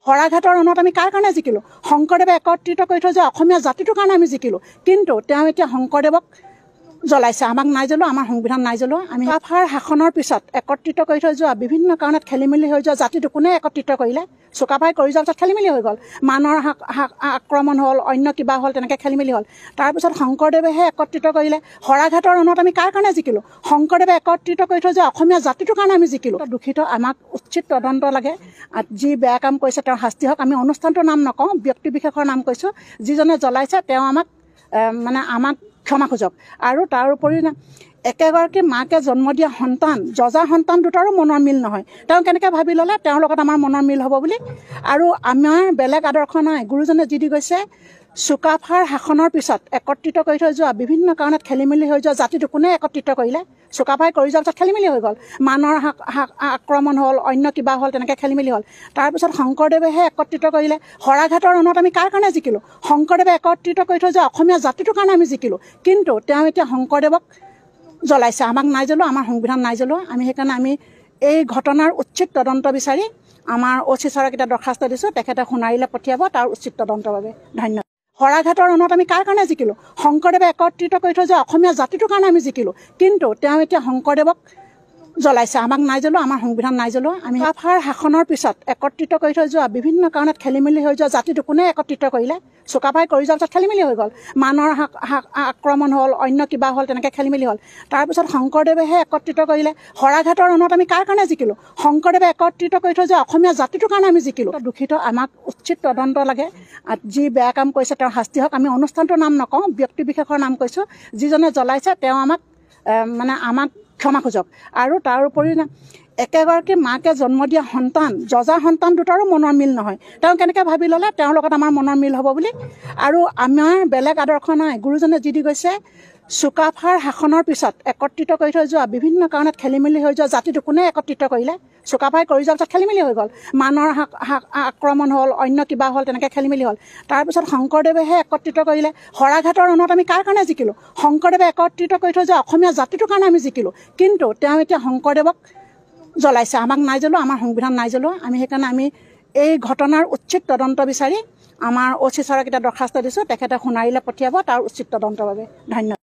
শৰাঘাটৰ ৰণত আমি কাৰ কাৰণে জিকিলোঁ? শংকৰদেৱে একত্ৰিত কৰি থৈ যোৱা অসমীয়া জাতিটোৰ কাৰণে আমি জিকিলোঁ। কিন্তু তেওঁ এতিয়া শংকৰদেৱক জ্বলাইছে, আমাক নাই জ্বলোৱা, আমাৰ সংবিধান নাই জ্বলোৱা। আমি চুকাফাৰ শাসনৰ পিছত একত্ৰিত কৰি থৈ যোৱা বিভিন্ন কাৰণত খেলি মেলি হৈ যোৱা জাতিটো কোনে একত্ৰিত কৰিলে? চুকাফাই কৰি যোৱাৰ পিছত খেলি মেলি হৈ গ'ল, মানৰ আক্ৰমণ হ'ল, অন্য কিবা হ'ল, তেনেকৈ খেলি মেলি হ'ল। তাৰপিছত শংকৰদেৱেহে একত্ৰিত কৰিলে। শৰাঘাটৰ ৰণত আমি কাৰ কাৰণে জিকিলোঁ? শংকৰদেৱে একত্ৰিত কৰি থৈ যোৱা অসমীয়া জাতিটোৰ কাৰণে আমি জিকিলোঁ। দূষিত, আমাক উচিত তদন্ত লাগে। যি বেয়া কাম কৰিছে তেওঁৰ শাস্তি হওক। আমি অনুষ্ঠানটোৰ নাম নকওঁ, ব্যক্তি বিশেষৰ নাম কৈছোঁ। যিজনে জ্বলাইছে তেওঁ আমাক ক্ষমা খোজক। আৰু তাৰ উপৰি একেগৰাকী মাকে জন্ম দিয়া সন্তান, যজা সন্তান দুটাৰো মনৰ মিল নহয়। তেওঁ কেনেকৈ ভাবি ল'লে তেওঁৰ লগত আমাৰ মনৰ মিল হ'ব বুলি? আৰু আমাৰ বেলেগ আদৰ্শ নাই। গুৰুজনে যি দি গৈছে, চুকাফাৰ শাসনৰ পিছত একত্ৰিত কৰি থৈ যোৱা বিভিন্ন কাৰণত খেলি মেলি হৈ যোৱা জাতিটো কোনে একত্ৰিত কৰিলে? চুকাফাই কৰি যোৱাৰ পিছত খেলি মেলি হৈ গ'ল, মানৰ আক্ৰমণ হ'ল, অন্য কিবা হ'ল, তেনেকৈ খেলি মেলি হ'ল। তাৰপিছত শংকৰদেৱেহে একত্ৰিত কৰিলে। শৰাঘাটৰ ৰণত আমি কাৰ কাৰণে জিকিলোঁ? শংকৰদেৱে একত্ৰিত কৰি থৈ যোৱা অসমীয়া জাতিটোৰ কাৰণে আমি জিকিলোঁ। কিন্তু তেওঁ এতিয়া শংকৰদেৱক জ্বলাইছে, আমাক নাই জ্বলোৱা, আমাৰ সংবিধান নাই জ্বলোৱা। সেইকাৰণে এই ঘটনাৰ উচিত তদন্ত বিচাৰি আমাৰ OC ছাৰক এতিয়া দৰখাস্ত দিছোঁ, তেখেতে সোণাৰীলৈ পঠিয়াব তাৰ উচিত তদন্তৰ বাবে। ধন্যবাদ। শৰাঘাটৰ ৰণত আমি কাৰ কাৰণে জিকিলোঁ? শংকৰদেৱে একত্ৰিত কৰি থৈ যোৱা অসমীয়া জাতিটোৰ কাৰণে আমি জিকিলোঁ। কিন্তু তেওঁ এতিয়া শংকৰদেৱক জ্বলাইছে, আমাক নাই জ্বলোৱা, আমাৰ সংবিধান নাই জ্বলোৱা। চুকাফাৰ শাসনৰ পিছত একত্ৰিত কৰি থৈ যোৱা বিভিন্ন কাৰণত খেলি মেলি হৈ যোৱা জাতিটো কোনে একত্ৰিত কৰিলে? চুকাফাই কৰি যোৱাৰ পিছত খেলি মেলি হৈ গ'ল, মানৰ আক্ৰমণ হ'ল, অন্য কিবা হ'ল, তেনেকৈ খেলি মেলি হ'ল। তাৰপিছত শংকৰদেৱেহে একত্ৰিত কৰিলে। শৰাঘাটৰ ৰণত আমি কাৰ কাৰণে জিকিলোঁ? শংকৰদেৱে একত্ৰিত কৰি থৈ যোৱা অসমীয়া জাতিটোৰ কাৰণে আমি জিকিলোঁ। দূষিত, আমাক উচিত তদন্ত লাগে। যি বেয়া কাম কৰিছে তেওঁৰ শাস্তি হওক। আমি অনুষ্ঠানটোৰ নাম নকওঁ, ব্যক্তি বিশেষৰ নাম কৈছোঁ। যিজনে জ্বলাইছে তেওঁ আমাক ক্ষমা খোজক। আৰু তাৰ উপৰি একেগৰাকী মাকে জন্ম দিয়া সন্তান, যজা সন্তান দুটাৰো মনৰ মিল নহয়। তেওঁ কেনেকৈ ভাবি ল'লে তেওঁৰ লগত আমাৰ মনৰ মিল হ'ব বুলি? আৰু আমাৰ বেলেগ আদৰ্শ নাই। গুৰুজনে যি দি গৈছে, চুকাফাৰ শাসনৰ পিছত একত্ৰিত কৰি থৈ যোৱা বিভিন্ন কাৰণত খেলি মেলি হৈ যোৱা জাতিটো কোনে একত্ৰিত কৰিলে? চুকাফাই কৰি যোৱাৰ পিছত খেলি মেলি হৈ গ'ল, মানৰ আক্ৰমণ হ'ল, অন্য কিবা হ'ল, তেনেকৈ খেলি মেলি হ'ল। তাৰপিছত শংকৰদেৱেহে একত্ৰিত কৰিলে। শৰাঘাটৰ ৰণত আমি কাৰ কাৰণে জিকিলোঁ? শংকৰদেৱে একত্ৰিত কৰি থৈ যোৱা অসমীয়া জাতিটোৰ কাৰণে আমি জিকিলোঁ। কিন্তু তেওঁ এতিয়া শংকৰদেৱক জ্বলাইছে, আমাক নাই জ্বলোৱা, আমাৰ সংবিধান নাই জ্বলোৱা। সেইকাৰণে এই ঘটনাৰ উচিত তদন্ত বিচাৰি আমাৰ OC ছাৰক এতিয়া দৰখাস্ত দিছোঁ, তেখেতে সোণাৰীলৈ পঠিয়াব তাৰ উচিত তদন্তৰ বাবে। ধন্যবাদ।